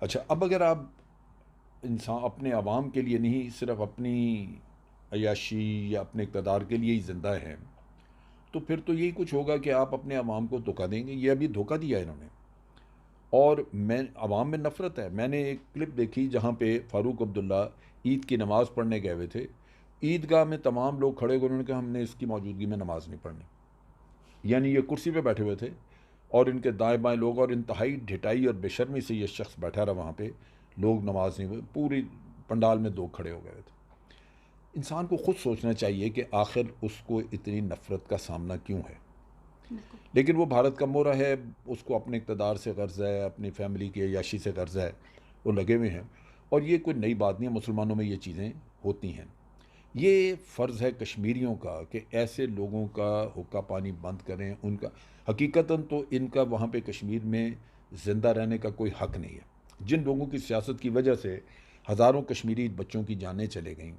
अच्छा, अब अगर आप इंसान अपने आवाम के लिए नहीं, सिर्फ अपनी अय्याशी या अपने इक़्तिदार के लिए ही ज़िंदा हैं, तो फिर तो यही कुछ होगा कि आप अपने आवाम को धोखा देंगे। ये अभी धोखा दिया इन्होंने। और मैं आवाम में नफ़रत है। मैंने एक क्लिप देखी जहाँ पे फ़ारूक अब्दुल्ला ईद की नमाज़ पढ़ने गए हुए थे। ईदगाह में तमाम लोग खड़े हुए, उन्होंने कहा हमने इसकी मौजूदगी में नमाज़ नहीं पढ़नी। यानी ये कुर्सी पे बैठे हुए थे और इनके दाएं बाएं लोग, और इंतहाई ढिठाई और बेशर्मी से ये शख्स बैठा रहा वहाँ पे। लोग नमाज नहीं हुए, पूरी पंडाल में दो खड़े हो गए थे। इंसान को खुद सोचना चाहिए कि आखिर उसको इतनी नफ़रत का सामना क्यों है। बिल्कुल। लेकिन वो भारत का मोरा है, उसको अपने इक़्तिदार से गर्ज़ है, अपनी फ़ैमिली की अय्याशी से गर्ज़ है, वो लगे हुए हैं। और ये कोई नई बात नहीं है, मुसलमानों में ये चीज़ें होती हैं। ये फ़र्ज़ है कश्मीरियों का कि ऐसे लोगों का हुक्का पानी बंद करें। उनका हकीकतन तो इनका वहाँ पे कश्मीर में ज़िंदा रहने का कोई हक़ नहीं है। जिन लोगों की सियासत की वजह से हज़ारों कश्मीरी बच्चों की जानें चले गईं,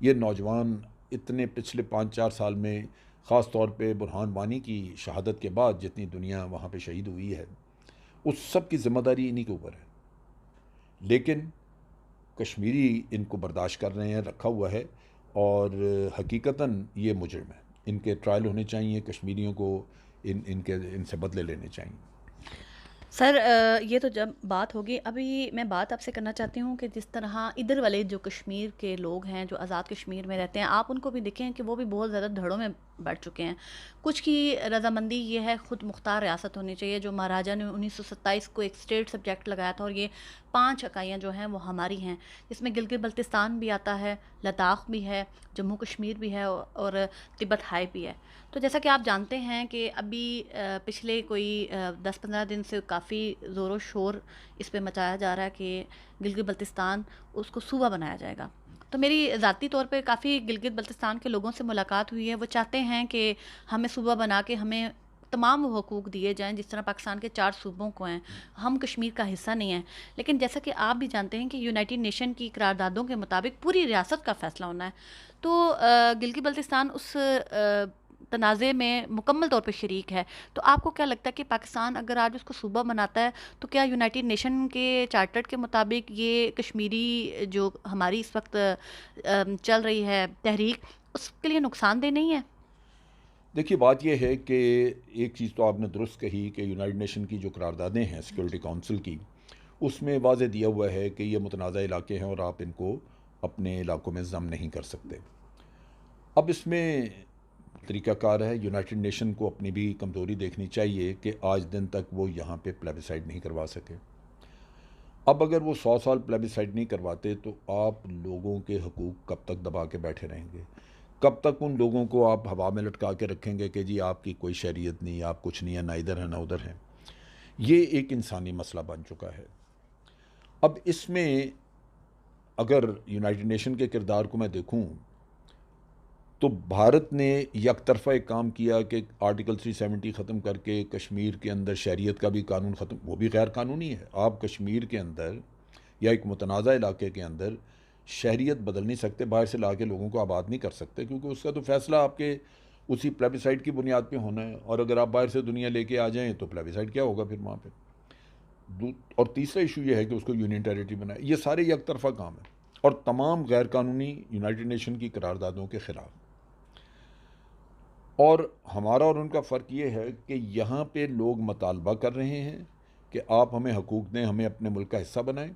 ये नौजवान इतने पिछले 5-4 साल में, ख़ास तौर पे बुरहान वानी की शहादत के बाद जितनी दुनिया वहाँ पे शहीद हुई है, उस सब की ज़िम्मेदारी इन्हीं के ऊपर है। लेकिन कश्मीरी इनको बर्दाश्त कर रहे हैं, रखा हुआ है। और हकीकतन ये मुजरिम है। इनके ट्रायल होने चाहिए, कश्मीरियों को इनके इनसे बदले लेने चाहिए। सर ये तो जब बात होगी, अभी मैं बात आपसे करना चाहती हूँ कि जिस तरह इधर वाले जो कश्मीर के लोग हैं जो आज़ाद कश्मीर में रहते हैं, आप उनको भी देखें कि वो भी बहुत ज़्यादा धड़ों में बढ़ चुके हैं। कुछ की रजामंदी ये है खुद मुख्तार रियासत होनी चाहिए, जो महाराजा ने 1927 को एक स्टेट सब्जेक्ट लगाया था, और ये 5 इकाइयाँ जो हैं वो हमारी हैं, जिसमें गिलगित बल्तिस्तान भी आता है, लद्दाख भी है, जम्मू कश्मीर भी है, और तिब्बत हाई भी है। तो जैसा कि आप जानते हैं कि अभी पिछले कोई 10-15 दिन से काफ़ी ज़ोरों शोर इस पे मचाया जा रहा है कि गिलगित बल्तिस्तान उसको सूबा बनाया जाएगा। तो मेरी ज़ाती तौर पे काफ़ी गिलगित बल्तिस्तान के लोगों से मुलाकात हुई है। वो चाहते हैं कि हमें सूबा बना के हमें तमाम वो हकूक़ दिए जाएँ जिस तरह पाकिस्तान के 4 सूबों को हैं। हम कश्मीर का हिस्सा नहीं हैं। लेकिन जैसा कि आप भी जानते हैं कि यूनाइटेड नेशन की करारदादों के मुताबिक पूरी रियासत का फ़ैसला होना है। तो गिलगित बल्तिस्तान उस तनाज़े में मुकम्मल तौर पे शरीक है। तो आपको क्या लगता है कि पाकिस्तान अगर आज उसको सूबा बनाता है, तो क्या यूनाइटेड नेशन के चार्टर के मुताबिक ये कश्मीरी जो हमारी इस वक्त चल रही है तहरीक, उसके लिए नुकसानदेह नहीं है? देखिए, बात यह है कि एक चीज़ तो आपने दुरुस्त कही कि यूनाइटेड नेशन की जो करारदादें हैं सिक्योरिटी काउंसिल की, उसमें वाज़ेह दिया हुआ है कि ये मुतनाज़ा इलाके हैं और आप इनको अपने इलाकों में ज़म नहीं कर सकते। अब इसमें तरीक़ाकार है, यूनाइटेड नेशन को अपनी भी कमज़ोरी देखनी चाहिए कि आज दिन तक वो यहाँ पे प्लेबिसाइड नहीं करवा सके। अब अगर वो 100 साल प्लेबिसाइड नहीं करवाते तो आप लोगों के हकूक़ कब तक दबा के बैठे रहेंगे? कब तक उन लोगों को आप हवा में लटका के रखेंगे कि जी आपकी कोई शरीयत नहीं, आप कुछ नहीं है, ना इधर है ना उधर है। ये एक इंसानी मसला बन चुका है। अब इसमें अगर यूनाइटेड नेशन के किरदार को मैं देखूँ, तो भारत ने यकतरफ़ा एक काम किया कि आर्टिकल 370 ख़त्म करके कश्मीर के अंदर शहरियत का भी कानून ख़त्म, वो भी गैर कानूनी है। आप कश्मीर के अंदर या एक मुतनाज़ा इलाके के अंदर शहरियत बदल नहीं सकते, बाहर से ला के लोगों को आबाद नहीं कर सकते, क्योंकि उसका तो फ़ैसला आपके उसी प्लेबिसाइड की बुनियाद पे होना है। और अगर आप बाहर से दुनिया लेके आ जाएँ तो प्लेबिसाइड क्या होगा फिर वहाँ पे। और तीसरा इशू ये है कि उसको यूनियन टेरिटरी बनाए। ये सारे एक तरफ़ा काम है और तमाम गैर कानूनी यूनाइटेड नेशन की करारदादों के ख़िलाफ़। और हमारा और उनका फ़र्क ये है कि यहाँ पे लोग मतालबा कर रहे हैं कि आप हमें हकूक़ दें, हमें अपने मुल्क का हिस्सा बनाएं।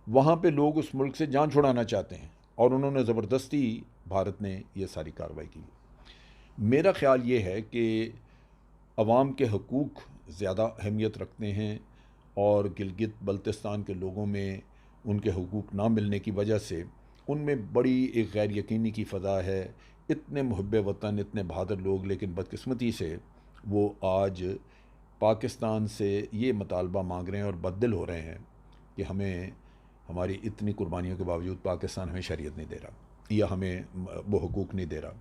वहाँ पे लोग उस मुल्क से जान छुड़ाना चाहते हैं और उन्होंने ज़बरदस्ती भारत ने ये सारी कार्रवाई की। मेरा ख़्याल ये है कि अवाम के हकूक़ ज़्यादा अहमियत रखते हैं और गिलगित बल्तिस्तान के लोगों में उनके हकूक़ ना मिलने की वजह से उनमें बड़ी एक गैर यकीनी की फ़ज़ा है। इतने मुहब्बे वतन, इतने बहादुर लोग, लेकिन बदकिस्मती से वो आज पाकिस्तान से ये मतालबा मांग रहे हैं और बददिल हो रहे हैं कि हमें हमारी इतनी कुर्बानियों के बावजूद पाकिस्तान हमें शरीयत नहीं दे रहा या हमें वो हकूक़ नहीं दे रहा।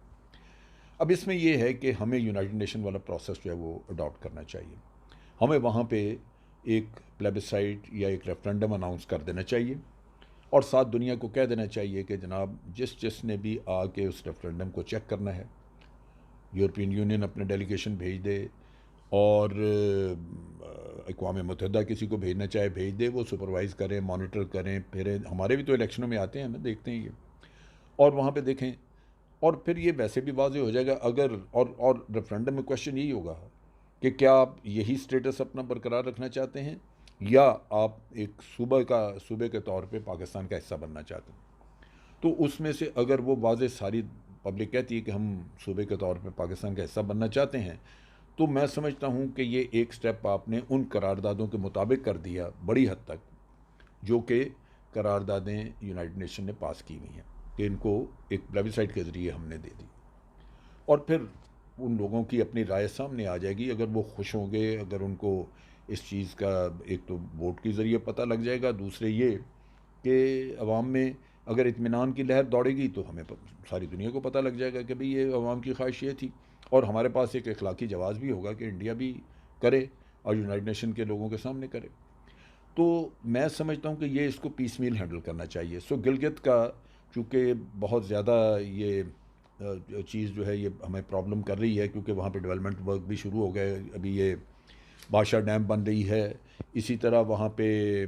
अब इसमें यह है कि हमें यूनाइटेड नेशन वाला प्रोसेस जो है वो अडॉप्ट करना चाहिए। हमें वहाँ पे एक प्लेबिसाइड या एक रेफरेंडम अनाउंस कर देना चाहिए और साथ दुनिया को कह देना चाहिए कि जनाब जिसने भी आके उस रेफरेंडम को चेक करना है, यूरोपियन यूनियन अपने डेलीगेशन भेज दे और अक़वाम मुत्तहिदा किसी को भेजना चाहे भेज दे, वो सुपरवाइज़ करें, मॉनिटर करें, फिर हमारे भी तो इलेक्शनों में आते हैं, हमें देखते हैं ये, और वहाँ पे देखें, और फिर ये वैसे भी वाज़ेह हो जाएगा अगर, और रेफरेंडम में क्वेश्चन यही होगा कि क्या आप यही स्टेटस अपना बरकरार रखना चाहते हैं या आप एक सूबे के तौर पे पाकिस्तान का हिस्सा बनना चाहते हैं। तो उसमें से अगर वो वाज़ेह सारी पब्लिक कहती है कि हम सूबे के तौर पे पाकिस्तान का हिस्सा बनना चाहते हैं, तो मैं समझता हूँ कि ये एक स्टेप आपने उन करारदादों के मुताबिक कर दिया बड़ी हद तक, जो कि करारदादें यूनाइटेड नेशन ने पास की हुई हैं कि इनको एक प्लेबिसाइट के ज़रिए हमने दे दी, और फिर उन लोगों की अपनी राय सामने आ जाएगी। अगर वो खुश होंगे, अगर उनको इस चीज़ का एक तो वोट के ज़रिए पता लग जाएगा, दूसरे ये कि अवाम में अगर इत्मीनान की लहर दौड़ेगी तो हमें सारी दुनिया को पता लग जाएगा कि भाई ये अवाम की ख्वाहिश ये थी, और हमारे पास एक अखलाकी जवाज़ भी होगा कि इंडिया भी करे और यूनाइटेड नेशन के लोगों के सामने करे। तो मैं समझता हूँ कि ये इसको पीस मील हैंडल करना चाहिए। सो गिलगित का चूँकि बहुत ज़्यादा ये चीज़ जो है ये हमें प्रॉब्लम कर रही है, क्योंकि वहाँ पे डेवलपमेंट वर्क भी शुरू हो गए, अभी ये बादशाह डैम बन रही है, इसी तरह वहाँ पे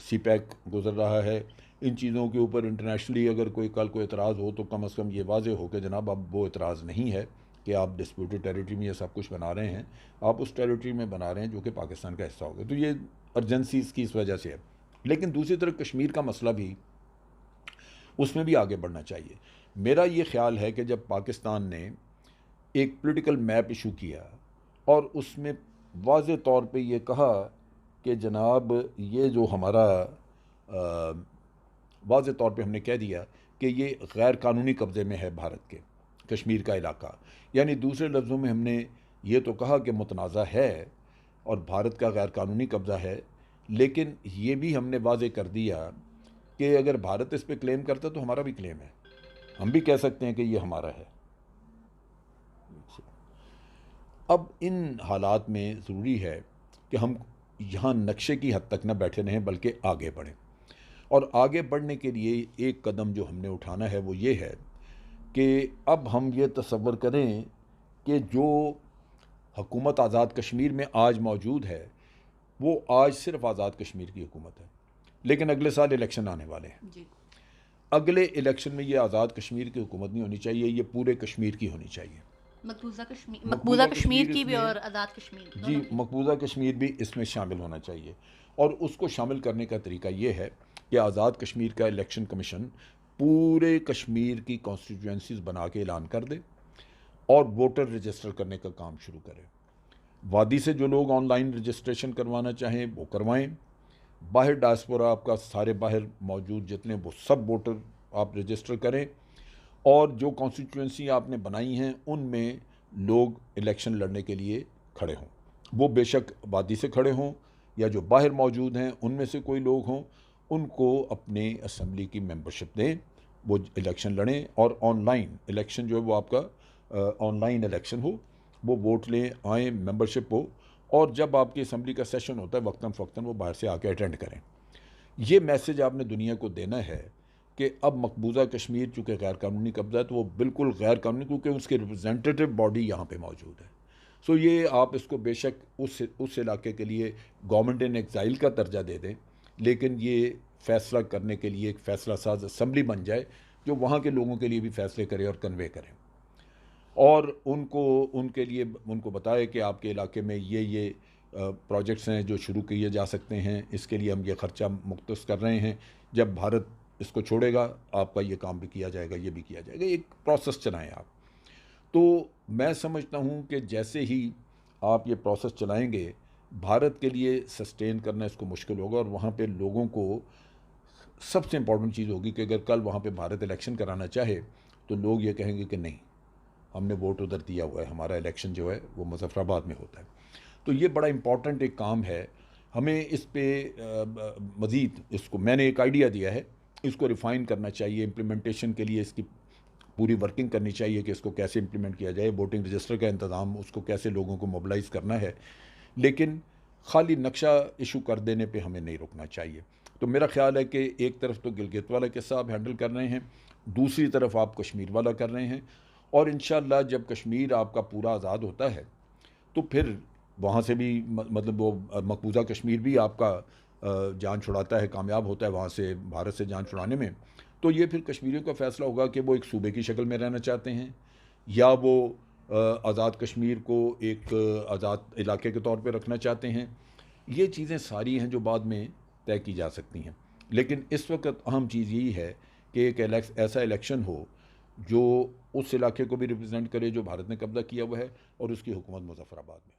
सी पैक गुजर रहा है। इन चीज़ों के ऊपर इंटरनेशनली अगर कोई कल को एतराज़ हो तो कम अज़ कम ये वाज़ेह हो कि जनाब अब वो एतराज़ नहीं है कि आप डिस्प्यूटेड टेरिटरी में ये सब कुछ बना रहे हैं, आप उस टेरिटरी में बना रहे हैं जो कि पाकिस्तान का हिस्सा होगा। तो ये अर्जेंसी इसकी इस वजह से है। लेकिन दूसरी तरफ कश्मीर का मसला भी, उसमें भी आगे बढ़ना चाहिए। मेरा ये ख्याल है कि जब पाकिस्तान ने एक पॉलिटिकल मैप इशू किया और उसमें वाज़े तौर पे ये कहा कि जनाब ये जो हमारा वाज़े तौर पे हमने कह दिया कि ये गैर कानूनी कब्ज़े में है भारत के कश्मीर का इलाका, यानी दूसरे लफ्ज़ों में हमने ये तो कहा कि मुतनाज़ा है और भारत का गैर कानूनी कब्ज़ा है, लेकिन ये भी हमने वाज़े कर दिया कि अगर भारत इस पर क्लेम करता तो हमारा भी क्लेम है, हम भी कह सकते हैं कि ये हमारा है। अब इन हालात में ज़रूरी है कि हम यहाँ नक्शे की हद तक न बैठे रहें बल्कि आगे बढ़ें, और आगे बढ़ने के लिए एक कदम जो हमने उठाना है वो ये है कि अब हम ये तसव्वुर करें कि जो हुकूमत आज़ाद कश्मीर में आज मौजूद है वो आज सिर्फ आज़ाद कश्मीर की हुकूमत है, लेकिन अगले साल इलेक्शन आने वाले हैं जी। अगले इलेक्शन में ये आज़ाद कश्मीर की हुकूमत नहीं होनी चाहिए, ये पूरे कश्मीर की होनी चाहिए, मकबूजा कश्मीर की भी और आज़ाद कश्मीर जी, मकबूजा कश्मीर भी इसमें शामिल होना चाहिए। और उसको शामिल करने का तरीका ये है कि आज़ाद कश्मीर का इलेक्शन कमीशन पूरे कश्मीर की कॉन्स्टिट्यूएंसीज़ बना के ऐलान कर दे और वोटर रजिस्टर करने का काम शुरू करें। वादी से जो लोग ऑनलाइन रजिस्ट्रेशन करवाना चाहें वो करवाएं, बाहर डायस्पोरा आपका सारे बाहर मौजूद जितने वो सब वोटर आप रजिस्टर करें, और जो कॉन्स्टिट्यूएंसी आपने बनाई हैं उनमें लोग इलेक्शन लड़ने के लिए खड़े हों, वो बेशक वादी से खड़े हों या जो बाहर मौजूद हैं उनमें से कोई लोग हों, उनको अपने असम्बली की मेंबरशिप दें, वो इलेक्शन लड़ें, और ऑनलाइन इलेक्शन जो है वो आपका ऑनलाइन इलेक्शन हो, वो वोट लें, आएँ, मेंबरशिप हो, और जब आपकी असम्बली का सेशन होता है वक्तन फ़क्तन वो बाहर से आके अटेंड करें। ये मैसेज आपने दुनिया को देना है कि अब मकबूजा कश्मीर चूँकि गैर कानूनी कब्ज़ा है तो वो बिल्कुल गैर कानूनी, क्योंकि उसकी रिप्रेजेंटेटिव बॉडी यहाँ पे मौजूद है। सो ये आप इसको बेशक उस इलाके के लिए गवर्नमेंट इन एग्ज़ाइल का दर्जा दे दें, लेकिन ये फ़ैसला करने के लिए एक फ़ैसला साज असम्बली बन जाए जो वहाँ के लोगों के लिए भी फ़ैसले करे और कन्वे करें, और उनके लिए उनको बताए कि आपके इलाके में ये प्रोजेक्ट्स हैं जो शुरू किए जा सकते हैं, इसके लिए हम ये ख़र्चा मुख्तस कर रहे हैं, जब भारत इसको छोड़ेगा आपका ये काम भी किया जाएगा, ये भी किया जाएगा, एक प्रोसेस चलाएं आप। तो मैं समझता हूँ कि जैसे ही आप ये प्रोसेस चलाएंगे भारत के लिए सस्टेन करना इसको मुश्किल होगा, और वहाँ पे लोगों को सबसे इम्पॉर्टेंट चीज़ होगी कि अगर कल वहाँ पे भारत इलेक्शन कराना चाहे तो लोग ये कहेंगे कि नहीं, हमने वोट उधर दिया हुआ है, हमारा इलेक्शन जो है वो मुजफ्फराबाद में होता है। तो ये बड़ा इम्पॉर्टेंट एक काम है, हमें इस पर मज़ीद इसको मैंने एक आइडिया दिया है, इसको रिफ़ाइन करना चाहिए, इम्प्लीमेंटेशन के लिए इसकी पूरी वर्किंग करनी चाहिए कि इसको कैसे इम्प्लीमेंट किया जाए, वोटिंग रजिस्टर का इंतज़ाम, उसको कैसे लोगों को मोबिलाइज़ करना है, लेकिन खाली नक्शा इशू कर देने पे हमें नहीं रुकना चाहिए। तो मेरा ख़्याल है कि एक तरफ तो गिलगित वाला किस्सा आप हैंडल कर रहे हैं, दूसरी तरफ आप कश्मीर वाला कर रहे हैं, और इंशाअल्लाह जब कश्मीर आपका पूरा आज़ाद होता है तो फिर वहाँ से भी मतलब वो मकबूजा कश्मीर भी आपका जान छुड़ाता है, कामयाब होता है वहाँ से, भारत से जान छुड़ाने में। तो ये फिर कश्मीरियों का फ़ैसला होगा कि वो एक सूबे की शक्ल में रहना चाहते हैं, या वो आज़ाद कश्मीर को एक आज़ाद इलाके के तौर पे रखना चाहते हैं। ये चीज़ें सारी हैं जो बाद में तय की जा सकती हैं। लेकिन इस वक्त अहम चीज़ यही है कि एक ऐसा इलेक्शन हो जो उस इलाके को भी रिप्रेजेंट करे जो भारत ने कब्ज़ा किया हुआ है, और उसकी हुकूमत मुज़फ़्फ़राबाद में।